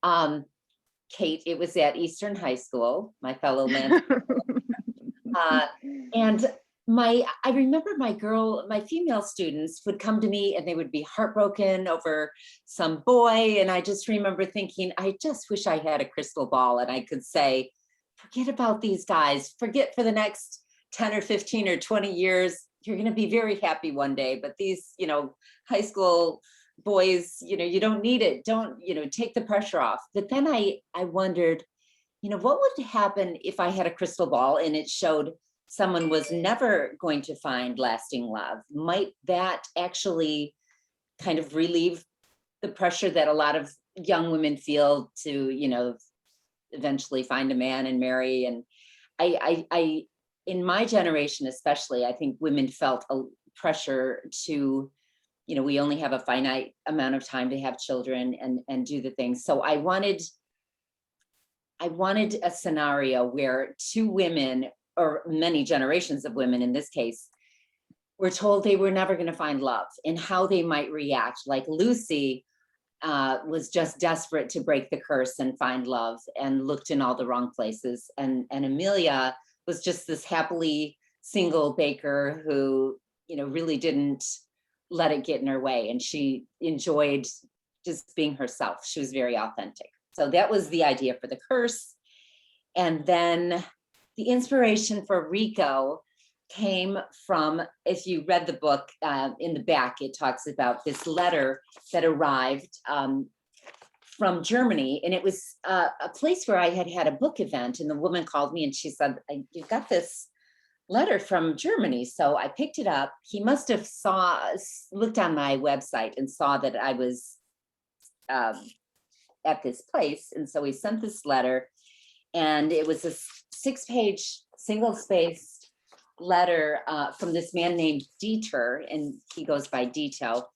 um, Kate, it was at Eastern High School, my fellow Lance. Uh, and I remember my female students would come to me and they would be heartbroken over some boy. And I just remember thinking, I just wish I had a crystal ball and I could say, forget about these guys, forget for the next 10 or 15 or 20 years, you're going to be very happy one day. But these, high school boys, you don't need it. Don't, take the pressure off. But then I wondered, what would happen if I had a crystal ball and it showed someone was never going to find lasting love? Might that actually kind of relieve the pressure that a lot of young women feel to, eventually find a man and marry? And I in my generation, especially, I think women felt a pressure to, we only have a finite amount of time to have children and do the things. So I wanted a scenario where two women, or many generations of women in this case, were told they were never going to find love and how they might react. Like Lucy was just desperate to break the curse and find love and looked in all the wrong places. And Amelia was just this happily single baker who, really didn't let it get in her way. And she enjoyed just being herself. She was very authentic. So that was the idea for the curse. And then the inspiration for Rico came from, if you read the book, in the back, it talks about this letter that arrived from Germany. And it was a place where I had a book event. And the woman called me and she said, you've got this letter from Germany. So I picked it up. He must have looked on my website and saw that I was at this place. And so he sent this letter, and it was a 6-page single-spaced letter from this man named Dieter, and he goes by Detail.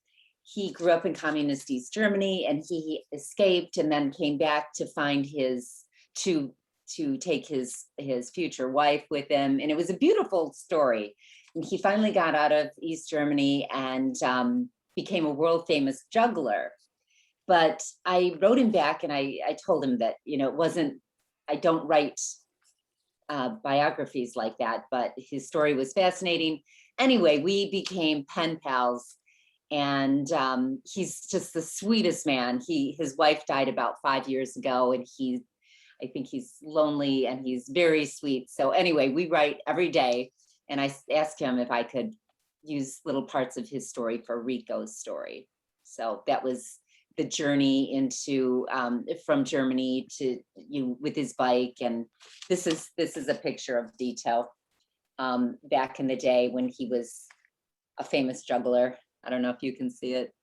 He grew up in communist East Germany, and he escaped and then came back to find to take his future wife with him. And it was a beautiful story. And he finally got out of East Germany and became a world famous juggler. But I wrote him back and I told him that, I don't write biographies like that, but his story was fascinating. Anyway, we became pen pals, and he's just the sweetest man. His wife died about 5 years ago, and I think he's lonely and he's very sweet. So anyway, we write every day, and I asked him if I could use little parts of his story for Rico's story. So that was the journey into from Germany to with his bike. And this is a picture of Detail back in the day when he was a famous juggler. I don't know if you can see it,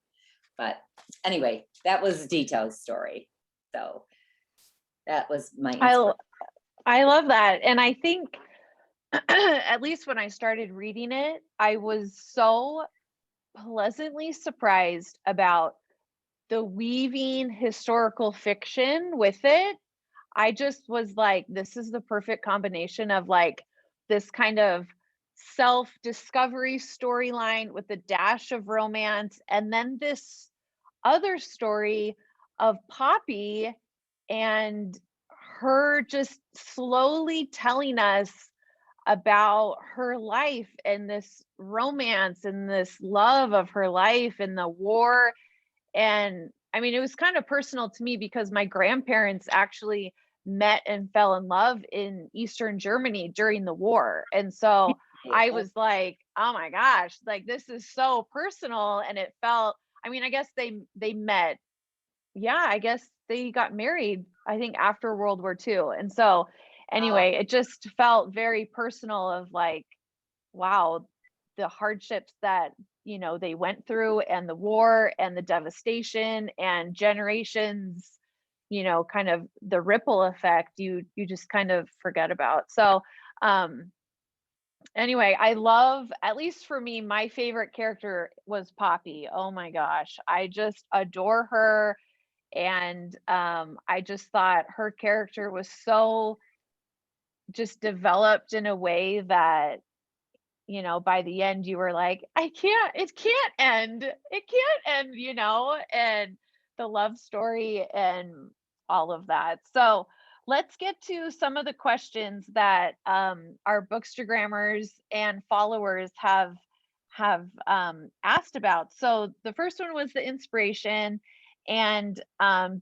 but anyway, that was Detail's story. So that was my I love that. And I think at least when I started reading it, I was so pleasantly surprised about the weaving historical fiction with it. I just was like, this is the perfect combination of like this kind of self-discovery storyline with a dash of romance, and then this other story of Poppy and her just slowly telling us about her life and this romance and this love of her life and the war. And I mean, it was kind of personal to me because my grandparents actually met and fell in love in Eastern Germany during the war. And so I was like, oh my gosh, like this is so personal. And it felt, I mean, I guess they met. Yeah, I guess they got married, I think after World War II. And so anyway, it just felt very personal of like, wow, the hardships that they went through, and the war and the devastation and generations, kind of the ripple effect you just kind of forget about. So anyway, I love, at least for me, my favorite character was Poppy. Oh my gosh, I just adore her. And I just thought her character was so just developed in a way that by the end you were like, it can't end, and the love story and all of that. So let's get to some of the questions that our Bookstagrammers and followers have asked about. So the first one was the inspiration, and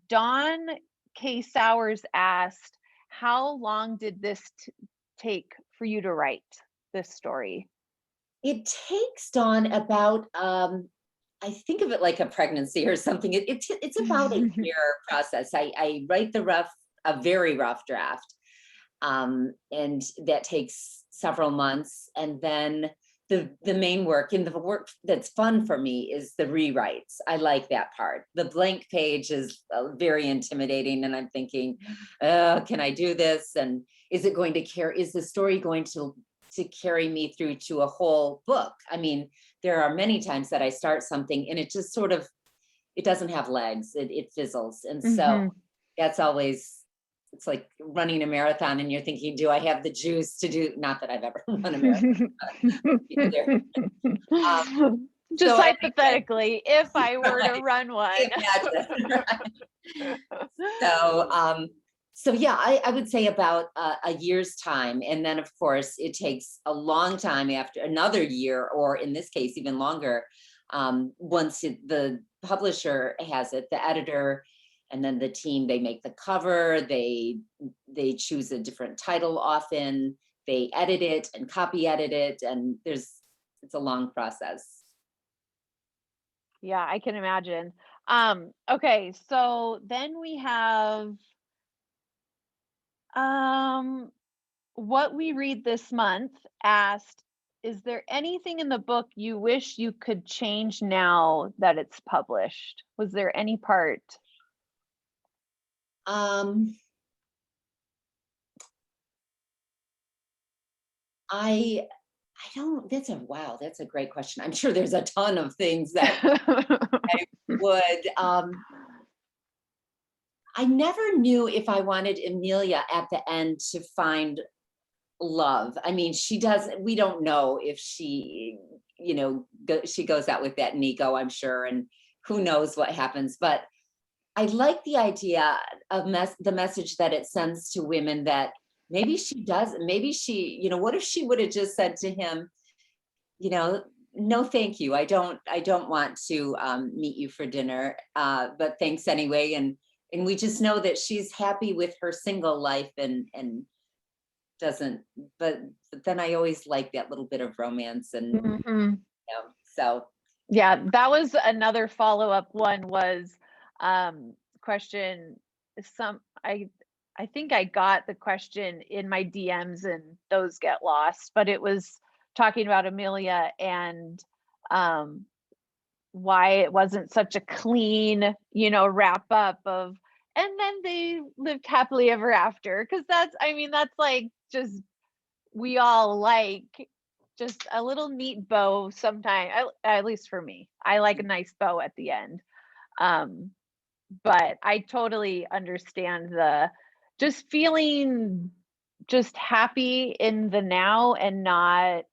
Dawn K. Sowers asked, "How long did this take for you to write this story?" It takes, Dawn, about I think of it like a pregnancy or something. It's about a year process. I write a very rough draft, and that takes several months. And then the main work, and the work that's fun for me, is the rewrites. I like that part. The blank page is very intimidating, and I'm thinking, can I do this? And is it going to carry? Is the story going to carry me through to a whole book? I mean, there are many times that I start something and it just sort of, it doesn't have legs, it fizzles. And so that's always, it's like running a marathon and you're thinking, do I have the juice to do, not that I've ever run a marathon. Just So hypothetically, if I were to right, run one. imagine, right? So yeah, I would say about a year's time. And then of course it takes a long time, after another year, or in this case, even longer, once the publisher has it, the editor, and then the team, they make the cover, they choose a different title often, they edit it and copy edit it, and it's a long process. Yeah, I can imagine. Okay, so then we have what we read this month asked, "Is there anything in the book you wish you could change now that it's published?" Was there any part? Um, I don't, that's a great question. I'm sure there's a ton of things that I would, I never knew if I wanted Amelia at the end to find love. I mean, we don't know if she, she goes out with that Nico, I'm sure, and who knows what happens. But I like the idea of the message that it sends to women, that maybe she does, maybe she, what if she would have just said to him, no, thank you. I don't want to meet you for dinner, but thanks anyway. And we just know that she's happy with her single life, and doesn't, but then I always like that little bit of romance, and so. Yeah, that was another follow-up one, was question, some I think I got the question in my DMs and those get lost, but it was talking about Amelia and why it wasn't such a clean, wrap up of, and then they lived happily ever after, because that's like, just, we all like just a little neat bow sometime. At least for me, I like a nice bow at the end. But I totally understand the just feeling just happy in the now, and not,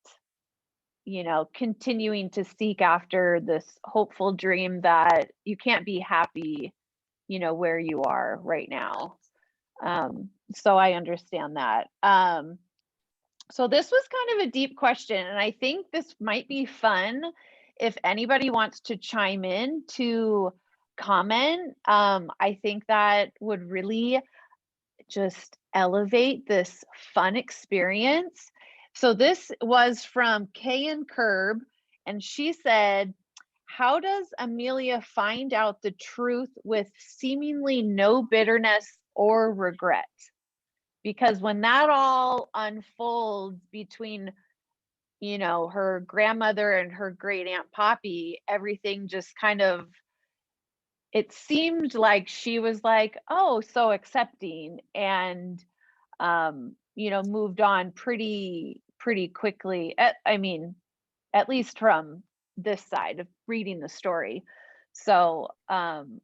continuing to seek after this hopeful dream that you can't be happy, where you are right now. So I understand that. So this was kind of a deep question, and I think this might be fun if anybody wants to chime in to comment. I think that would really just elevate this fun experience. So this was from Kay and Curb, and she said, "How does Amelia find out the truth with seemingly no bitterness or regret?" Because when that all unfolds between, her grandmother and her great aunt Poppy, everything just kind of, it seemed like she was like, oh, so accepting, and moved on pretty quickly. I mean, at least from this side of reading the story. So,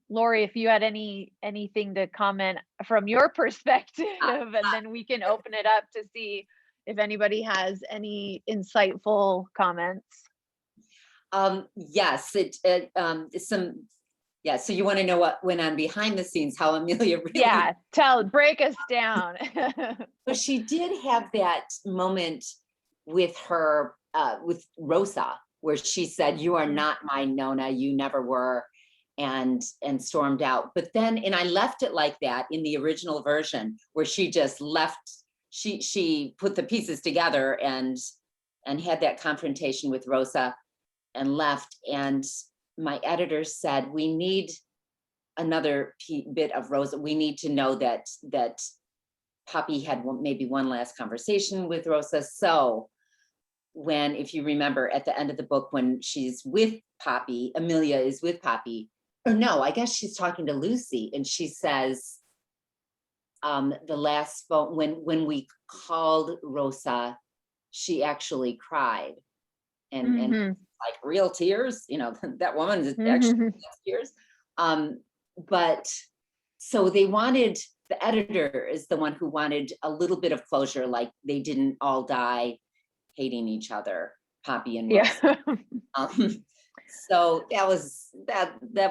Lori, if you had anything to comment from your perspective, and then we can open it up to see if anybody has any insightful comments. Yes, some Yeah, so you want to know what went on behind the scenes, how Amelia really. Yeah, break us down. But she did have that moment with her, with Rosa, where she said, "You are not my Nona, you never were," and stormed out. But then, and I left it like that in the original version, where she just left. She put the pieces together and had that confrontation with Rosa and left. And my editor said, "We need another bit of Rosa. We need to know that Poppy had maybe one last conversation with Rosa." So when, if you remember at the end of the book, when she's with Poppy, Amelia is with Poppy, or no, I guess she's talking to Lucy, and she says, the last phone, when we called Rosa, she actually cried, and like real tears, that woman is actually tears. But so they wanted, the editor is the one who wanted a little bit of closure, like they didn't all die hating each other, Poppy and Rosa. Yeah. So that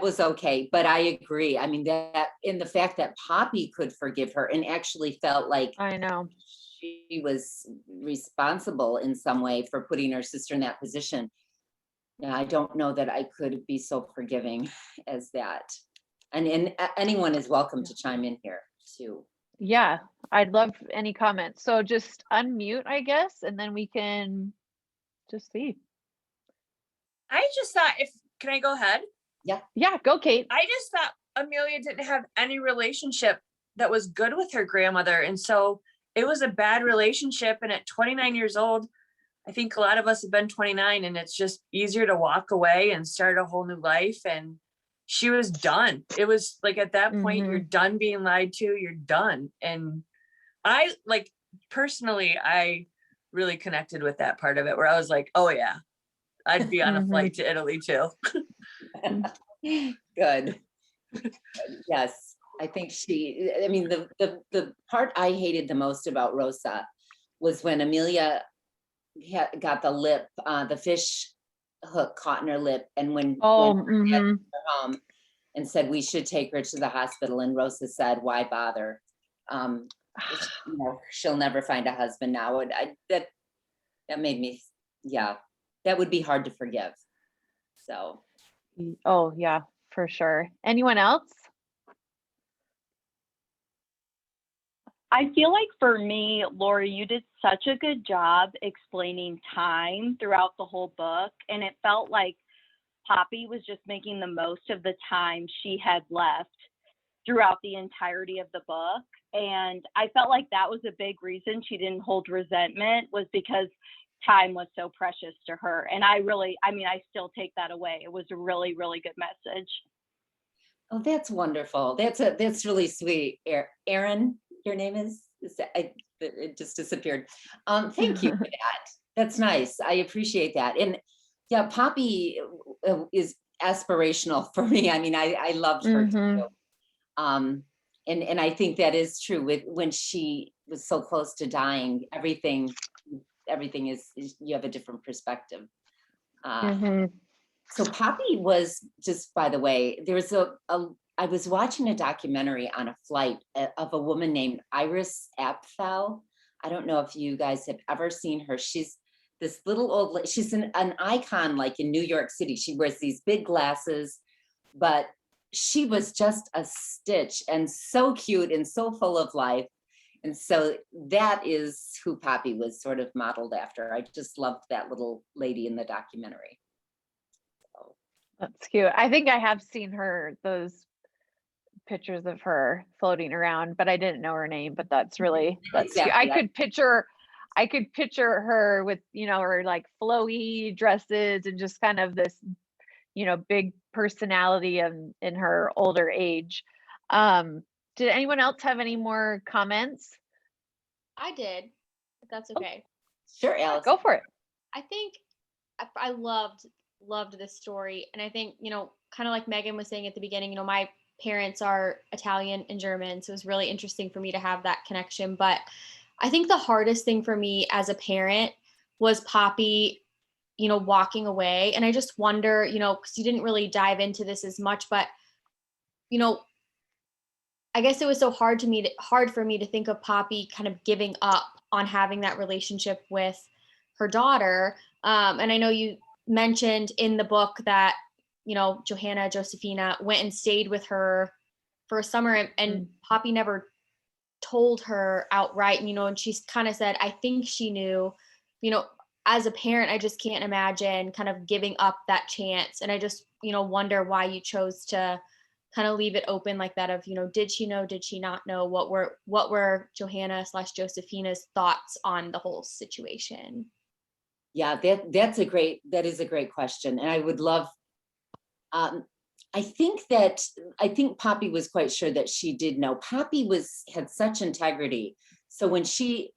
was okay, but I agree. I mean, that in the fact that Poppy could forgive her and actually felt like I know. she was responsible in some way for putting her sister in that position. Yeah, I don't know that I could be so forgiving as that. And anyone is welcome to chime in here too. Yeah, I'd love any comments. So just unmute, I guess, and then we can just see. I just thought, can I go ahead? Yeah, go Kate. I just thought Amelia didn't have any relationship that was good with her grandmother. And so it was a bad relationship. And at 29 years old, I think a lot of us have been 29, and it's just easier to walk away and start a whole new life. And she was done. It was like, at that point, you're done being lied to, you're done. And I personally, I really connected with that part of it, where I was like, oh yeah, I'd be on a flight to Italy too. Good. Yes, I think I mean, the part I hated the most about Rosa was when Amelia got the lip, the fish hook caught in her lip, and when went home and said we should take her to the hospital, and Rosa said, "Why bother? She'll never find a husband now." And that made me, yeah, that would be hard to forgive. So. Oh yeah, for sure. Anyone else? I feel like for me, Lori, you did such a good job explaining time throughout the whole book. And it felt like Poppy was just making the most of the time she had left throughout the entirety of the book. And I felt like that was a big reason she didn't hold resentment, was because time was so precious to her. And I still take that away. It was a really, really good message. Oh, that's wonderful. That's really sweet. Erin, your name is it just disappeared. Thank you for that. That's nice. I appreciate that. And yeah, Poppy is aspirational for me. I mean, I loved her too. And I think that is true. When she was so close to dying, everything is you have a different perspective. So Poppy was, just by the way, there was I was watching a documentary on a flight of a woman named Iris Apfel. I don't know if you guys have ever seen her. She's this little old, she's an icon, like in New York City. She wears these big glasses, but she was just a stitch and so cute and so full of life. And so that is who Poppy was sort of modeled after. I just loved that little lady in the documentary. So. That's cute. I think I have seen those pictures of her floating around, but I didn't know her name. But that's exactly cute. I could picture her with, her like flowy dresses and just kind of this, big personality in her older age. Did anyone else have any more comments? I did, if that's okay. Sure, Alice. Go for it. I think I loved this story. And I think, kind of like Megan was saying at the beginning, my parents are Italian and German. So it was really interesting for me to have that connection. But I think the hardest thing for me as a parent was Poppy, walking away. And I just wonder, because you didn't really dive into this as much, but you know, I guess it was so hard for me to think of Poppy kind of giving up on having that relationship with her daughter. And I know you mentioned in the book that, you know, Josephina went and stayed with her for a summer, and Poppy never told her outright, you know, and she's kind of said, I think she knew, you know, as a parent, I just can't imagine kind of giving up that chance. And I just, you know, wonder why you chose to kind of leave it open like that of, you know, did she know, did she not know? What were Josephina's thoughts on the whole situation? Yeah, that is a great question. And I would love, I think Poppy was quite sure that she did know. Poppy had such integrity. So when she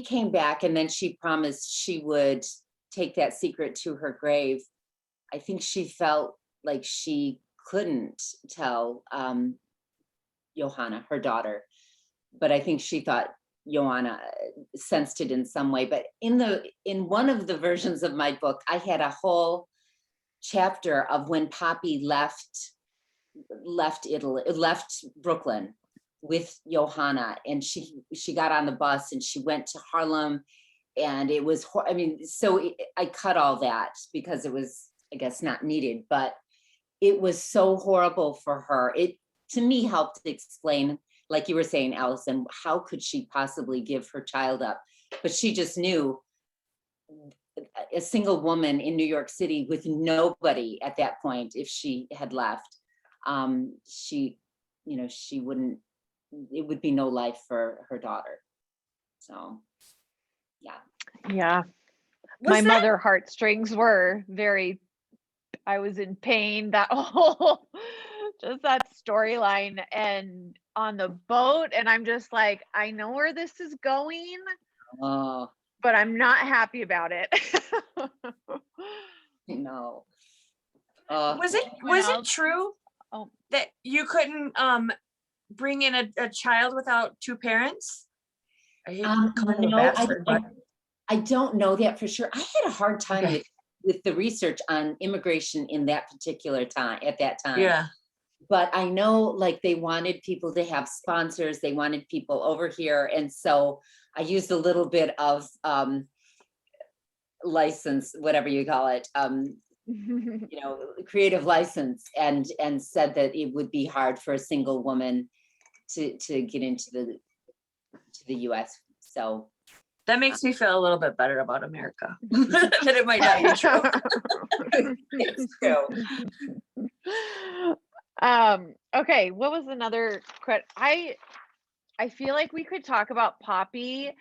came back and then she promised she would take that secret to her grave, I think she felt like she couldn't tell Johanna, her daughter, but I think she thought Johanna sensed it in some way. But in one of the versions of my book, I had a whole chapter of when Poppy left Brooklyn with Johanna, and she got on the bus and she went to Harlem, and it was, I mean, so I cut all that because it was, I guess, not needed, but it was so horrible for her. It, to me, helped explain, like you were saying, Allison, how could she possibly give her child up? But she just knew, a single woman in New York City with nobody at that point, if she had left, she wouldn't, it would be no life for her daughter. So, yeah. Yeah. Was that- mother heartstrings were very, I was in pain that whole, just that storyline and on the boat. And I'm just like, I know where this is going, but I'm not happy about it. No. Was it true that you couldn't bring in a child without two parents? I hate calling him a bastard, but I don't know that for sure. I had a hard time with the research on immigration in that particular time, at that time. yeah. But I know, like, they wanted people to have sponsors, they wanted people over here. And so I used a little bit of license, whatever you call it, you know, creative license, and said that it would be hard for a single woman to get into the US. So That makes me feel a little bit better about America. That it might not be true. it's true. Okay, what was another I feel like we could talk about Poppy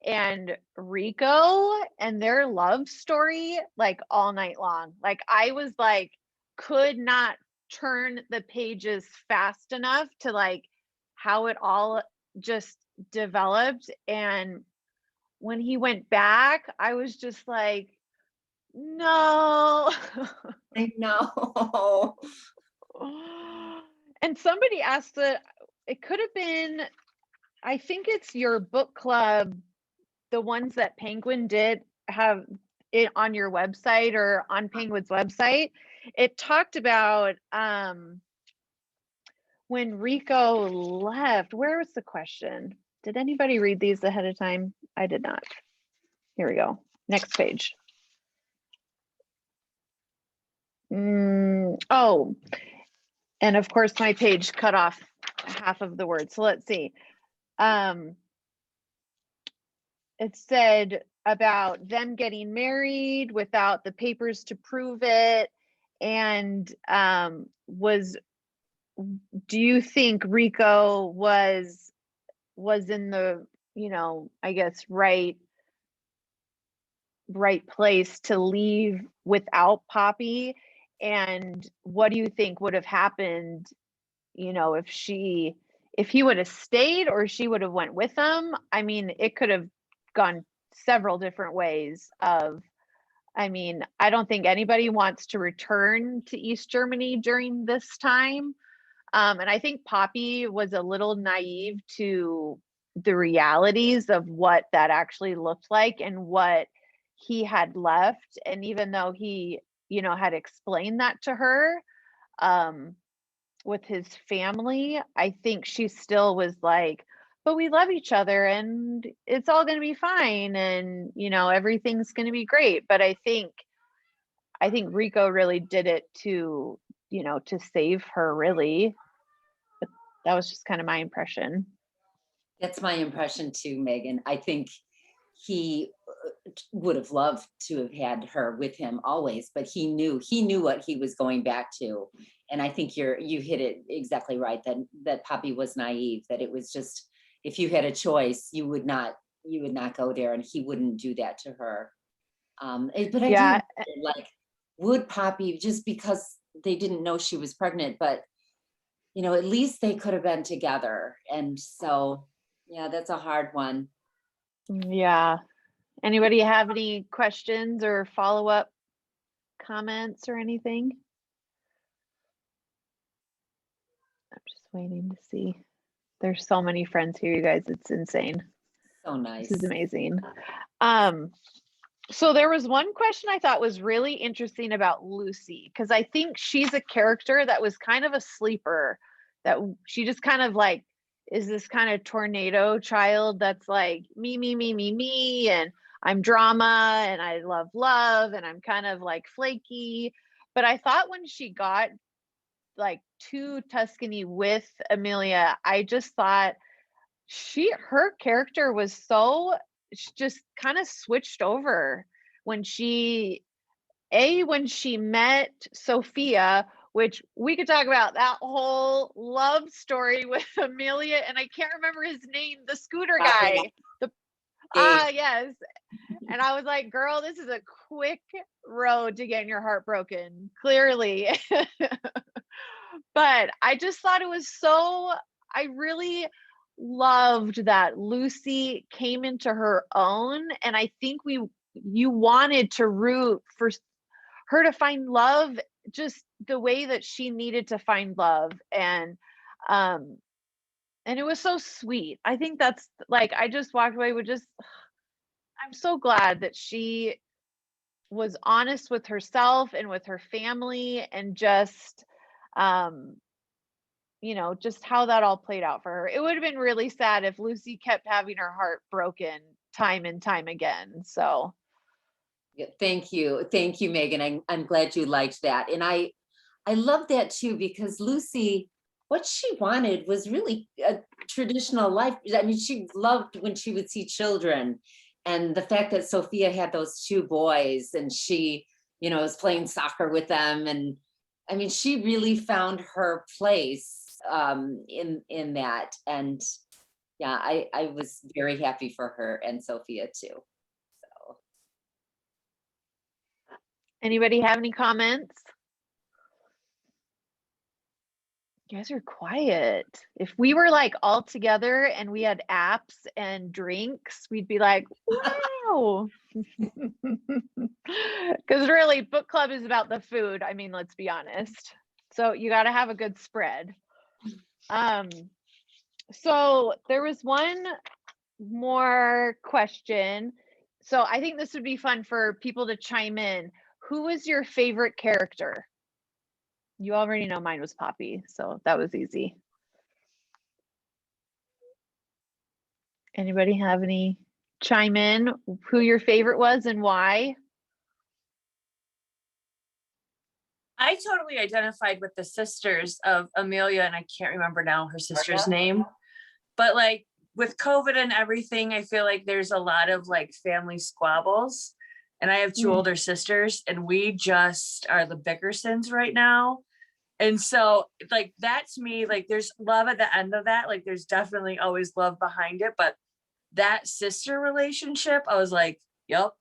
and Rico and their love story like all night long. Like I was like, could not turn the pages fast enough to like how it all just developed. And when he went back, I was just like, no. I know. And somebody asked that it could have been, I think it's your book club, the ones that Penguin did have it on your website or on Penguin's website. It talked about when Rico left. Where was the question? Did anybody read these ahead of time? I did not. Here we go. Next page. Oh, and of course my page cut off half of the word. So let's see. It said about them getting married without the papers to prove it. And do you think Rico was in the, you know, I guess right place to leave without Poppy? And what do you think would have happened, you know, if he would have stayed or she would have went with him? I mean, it could have gone several different ways of, I mean, I don't think anybody wants to return to East Germany during this time. And I think Poppy was a little naive to the realities of what that actually looked like and what he had left. And even though he, you know, had explained that to her, with his family, I think she still was like, but we love each other and it's all going to be fine, and everything's going to be great. But I think Rico really did it to to save her, really. But that was just kind of my impression. That's my impression too, Megan. I think he would have loved to have had her with him always, but he knew what he was going back to. And I think you hit it exactly right, that Poppy was naive, that it was just, if you had a choice, you would not go there, and he wouldn't do that to her. But I Yeah. do wonder, like, would Poppy, just because they didn't know she was pregnant, but at least they could have been together. And so, yeah, that's a hard one. Yeah. Anybody have any questions or follow-up comments or anything? I'm just waiting to see. There's so many friends here, you guys. It's insane. So nice. This is amazing. So there was one question I thought was really interesting about Lucy, because I think she's a character that was kind of a sleeper, that she just kind of like is this kind of tornado child that's like me, me, me, me, me, and I'm drama and I love and I'm kind of like flaky. But I thought when she got like to Tuscany with Amelia, I just thought her character was so just kind of switched over when she met Sophia, which we could talk about that whole love story with Amelia, and I can't remember his name, the scooter guy. Yes. And I was like, girl, this is a quick road to getting your heart broken, clearly. But I just thought it was I really loved that Lucy came into her own, and I think you wanted to root for her to find love just the way that she needed to find love, and it was so sweet. I think that's like, I just walked away with just, I'm so glad that she was honest with herself and with her family, and just just how that all played out for her. It would have been really sad if Lucy kept having her heart broken time and time again. So yeah, thank you, Megan. I'm glad you liked that, and I love that too, because Lucy, what she wanted was really a traditional life. I mean, she loved when she would see children, and the fact that Sophia had those two boys, and she was playing soccer with them, and I mean, she really found her place in that. And yeah, I was very happy for her and Sophia too. So, anybody have any comments? You guys are quiet. If we were like all together and we had apps and drinks, we'd be like, wow. Because really, book club is about the food. I mean, let's be honest. So you got to have a good spread. So there was one more question. So I think this would be fun for people to chime in. Who was your favorite character? You already know mine was Poppy, so that was easy. Anybody have any chime in who your favorite was and why? I totally identified with the sisters of Amelia, and I can't remember now her sister's name, but like with COVID and everything, I feel like there's a lot of like family squabbles, and I have two older sisters, and we just are the Bickersons right now. And so like, that's me, like there's love at the end of that. Like there's definitely always love behind it, but that sister relationship, I was like, yep,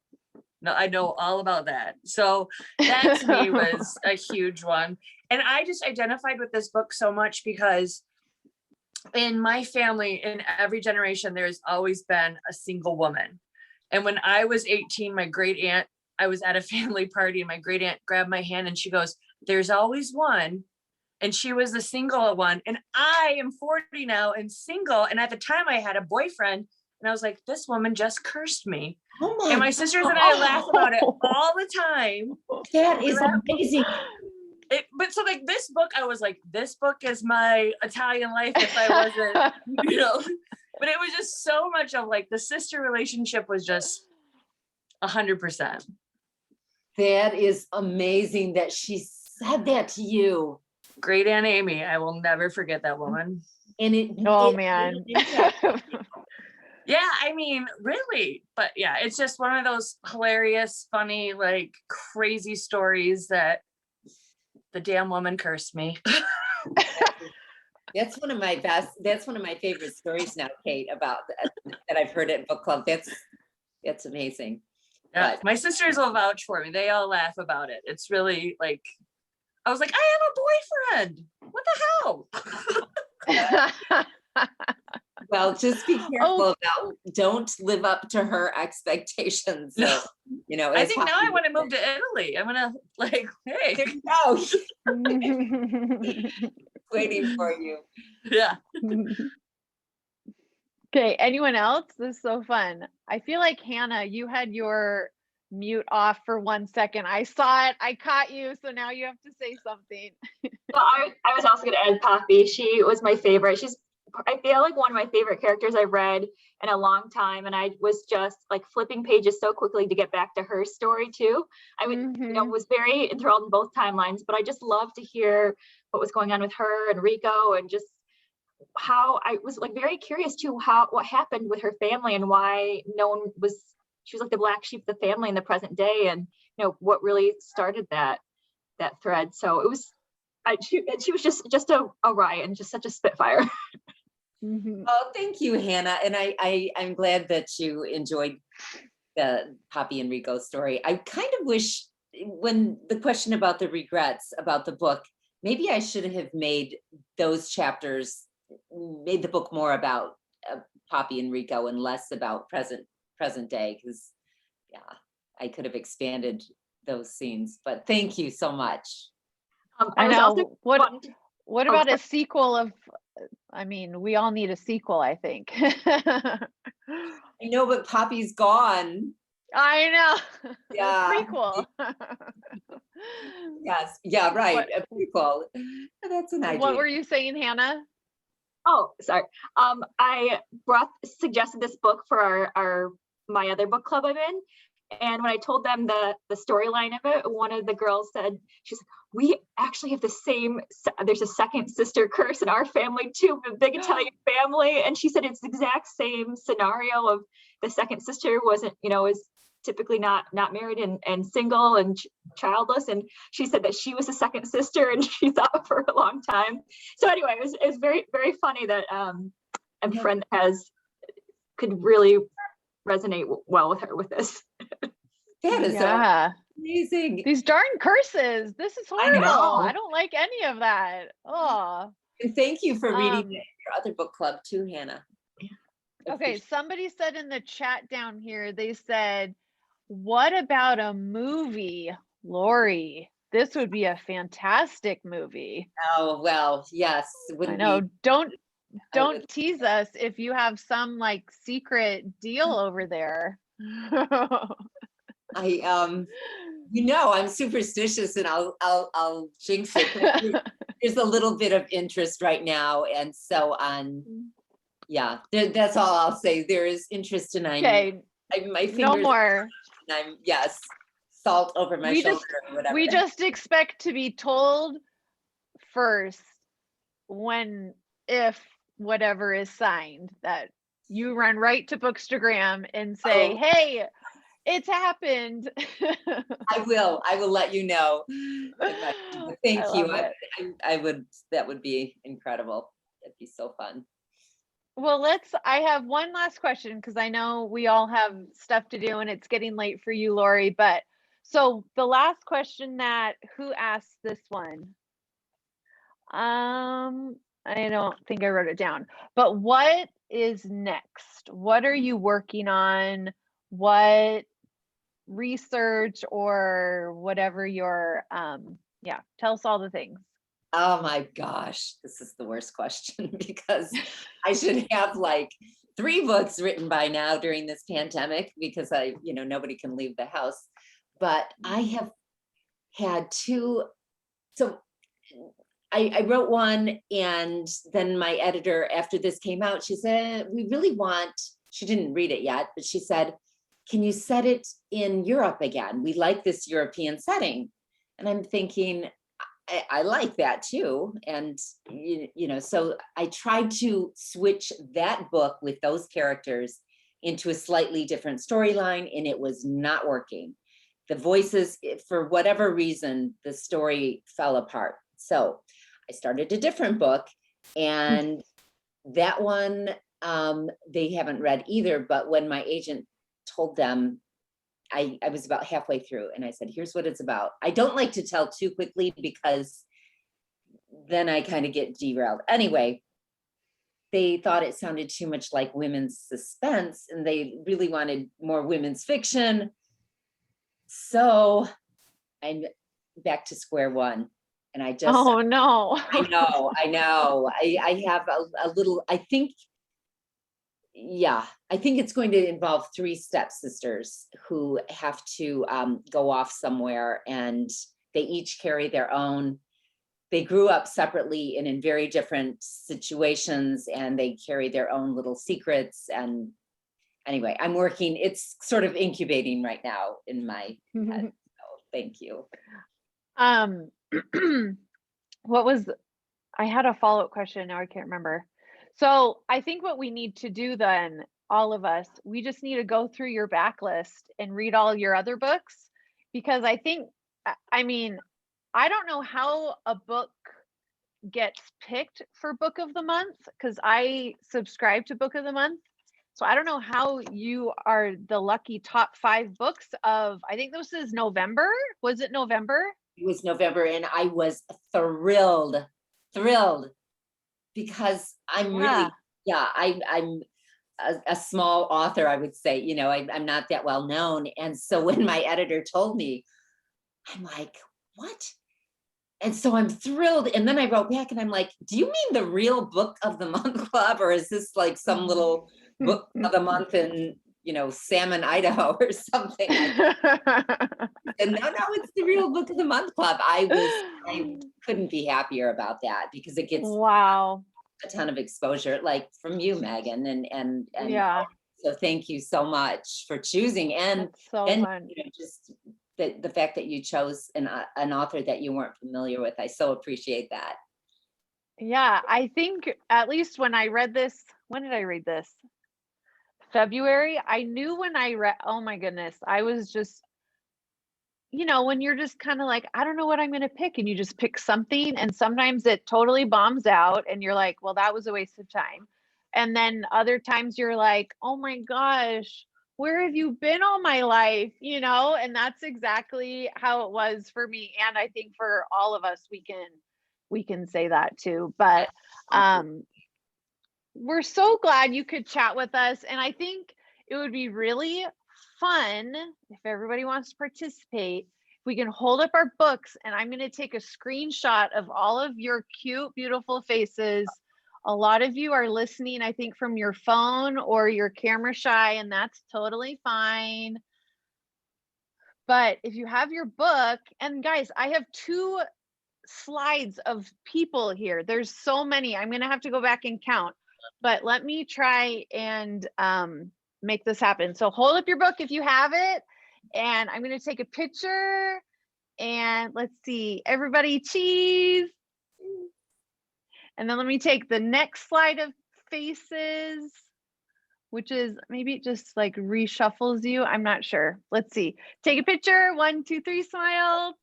no, I know all about that. So that to me was a huge one. And I just identified with this book so much because in my family, in every generation, there's always been a single woman. And when I was 18, my great aunt, I was at a family party, and my great aunt grabbed my hand and she goes, there's always one. And she was the single one. And I am 40 now and single. And at the time I had a boyfriend, and I was like, this woman just cursed me. And my sisters and I laugh about it all the time. That is amazing. but so like this book, I was like, this book is my Italian life if I wasn't, you know, but it was just so much of like the sister relationship was just 100%. That is amazing that she said that to you. Great Aunt Amy. I will never forget that woman. And it, Oh it man. Yeah, I mean, really. But yeah, it's just one of those hilarious, funny, like crazy stories that the damn woman cursed me. That's one of my favorite stories now, Kate, about that I've heard at book club. That's amazing. Yeah, But my sisters will vouch for me. They all laugh about it. It's really like, I was like, I have a boyfriend. What the hell? well, just be careful Oh. about, don't live up to her expectations. So, No. you know, I as think now I Poppy want to said. move to Italy. I'm gonna like, hey, There you go. Waiting for you. yeah. Okay, anyone else? This is so fun. I feel like Hannah, you had your mute off for 1 second. I saw it, I caught you, so now you have to say something. No, I was also going to add Poppy. She was my favorite. I feel like one of my favorite characters I've read in a long time. And I was just like flipping pages so quickly to get back to her story too. I would, was very enthralled in both timelines, but I just love to hear what was going on with her and Rico, and just how I was like very curious too, what happened with her family and why she was like the black sheep of the family in the present day, and what really started that thread. So it was, she was just a riot and just such a spitfire. Oh, thank you, Hannah. And I'm glad that you enjoyed the Poppy and Rico story. I kind of wish, when the question about the regrets about the book, maybe I should have made those chapters, made the book more about Poppy and Rico and less about present day, because yeah, I could have expanded those scenes. But thank you so much. I know. What Oh, about a sequel of, I mean, we all need a sequel, I think. I know, but Poppy's gone. I know. Yeah. Prequel. Yes. Yeah, right. A prequel. That's an idea. What were you saying, Hannah? Oh, sorry. I suggested this book for my other book club I'm in. And when I told them the storyline of it, one of the girls said, she's like, we actually have the same, there's a second sister curse in our family too, a big Italian family. And she said it's the exact same scenario of the second sister is typically not married and single and childless. And she said that she was the second sister and she thought for a long time. So anyway, it was very, very funny that a friend could really resonate well with her with this. That is so amazing. These darn curses. This is horrible. I I don't like any of that. Oh. And thank you for reading your other book club too, Hannah. Okay, somebody said in the chat down here, they said, what about a movie, Lori? This would be a fantastic movie. Oh, well, yes. I know. Don't tease us if you have some like secret deal over there. I'm superstitious and I'll jinx it. There's a little bit of interest right now, and so on. Yeah, that's all I'll say. There is interest, and my fingers. No more. I'm salt over my shoulder or whatever. We just expect to be told first if whatever is signed, that you run right to Bookstagram and say, hey, it's happened. I will let you know. Thank you. That would be incredible. It'd be so fun. Well, I have one last question, because I know we all have stuff to do and it's getting late for you, Lori. But so the last question who asked this one? I don't think I wrote it down, but what is next? What are you working on? What research or whatever your, tell us all the things. Oh my gosh, this is the worst question because I should have like 3 books written by now during this pandemic, because nobody can leave the house. But I have had 2 so I wrote one, and then my editor, after this came out, she said, we really want, she didn't read it yet, but she said, can you set it in Europe again? We like this European setting. And I'm thinking, I like that too. And, you know, so I tried to switch that book with those characters into a slightly different storyline, and it was not working. The voices, for whatever reason, the story fell apart. So I started a different book, and that one they haven't read either. But when my agent told them, I was about halfway through, and I said, here's what it's about. I don't like to tell too quickly because then I kind of get derailed. Anyway, they thought it sounded too much like women's suspense, and they really wanted more women's fiction. So I'm back to square one. And I just, Oh no. I know. I have a little, I think, yeah, I think it's going to involve 3 stepsisters who have to go off somewhere, and they each carry their own. They grew up separately and in very different situations, and they carry their own little secrets. And anyway, I'm working, it's sort of incubating right now in my head. So thank you. What was, I had a follow-up question, now I can't remember. So I think what we need to do then, all of us, we just need to go through your backlist and read all your other books, because I think, I mean, I don't know how a book gets picked for book of the month, because I subscribe to book of the month. So I don't know how you are the lucky top 5 books of, I think this is November. Was it November? It was November, and I was thrilled because I'm really, yeah, I'm a small author, I would say, you know, I'm not that well known. And so when my editor told me, I'm like, what? And so I'm thrilled. And then I wrote back and I'm like, do you mean the real book of the month club? Or is this like some little book of the month in, you know, Salmon, Idaho or something? And no, it's the real book of the month club. I couldn't be happier about that, because it gets wow, a ton of exposure, like from you, Megan, and yeah, so thank you so much for choosing, and that's so fun. you know, just the fact that you chose an author that you weren't familiar with. I so appreciate that. Yeah, I think at least when I read this, when did I read this? February. I knew when I read, oh my goodness, I was just, you know, when you're just kind of like, I don't know what I'm going to pick, and you just pick something, and sometimes it totally bombs out and you're like, well, that was a waste of time. And then other times you're like, oh my gosh, where have you been all my life? You know, and that's exactly how it was for me. And I think for all of us, we can say that too. But we're so glad you could chat with us. And I think it would be really fun if everybody wants to participate. If we can hold up our books, and I'm going to take a screenshot of all of your cute, beautiful faces. A lot of you are listening, I think, from your phone or you're camera shy, and that's totally fine. But if you have your book, and guys, I have 2 slides of people here. There's so many. I'm going to have to go back and count, but let me try and make this happen. So hold up your book if you have it, and I'm going to take a picture, and let's see, everybody cheese. And then let me take the next slide of faces, which is, maybe it just like reshuffles you. I'm not sure. Let's see. Take a picture. 1, 2, 3, smile.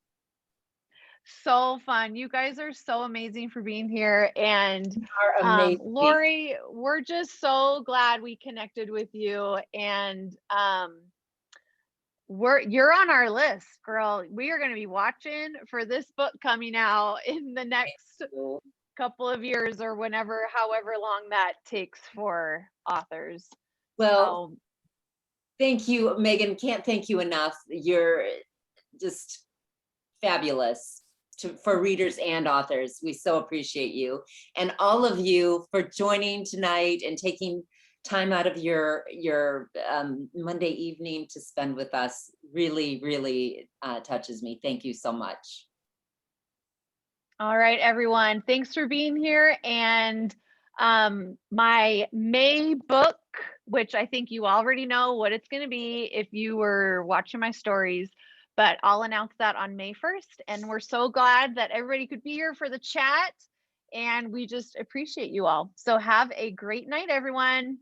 So fun. You guys are so amazing for being here. And Lori, we're just so glad we connected with you. And you're on our list, girl. We are going to be watching for this book coming out in the next couple of years, or whenever, however long that takes for authors. Well, thank you, Megan. Can't thank you enough. You're just fabulous for readers and authors. We so appreciate you, and all of you for joining tonight and taking time out of your Monday evening to spend with us. Really, really touches me. Thank you so much. All right, everyone. Thanks for being here. And my May book, which I think you already know what it's going to be if you were watching my stories, but I'll announce that on May 1st. And we're so glad that everybody could be here for the chat. And we just appreciate you all. So have a great night, everyone.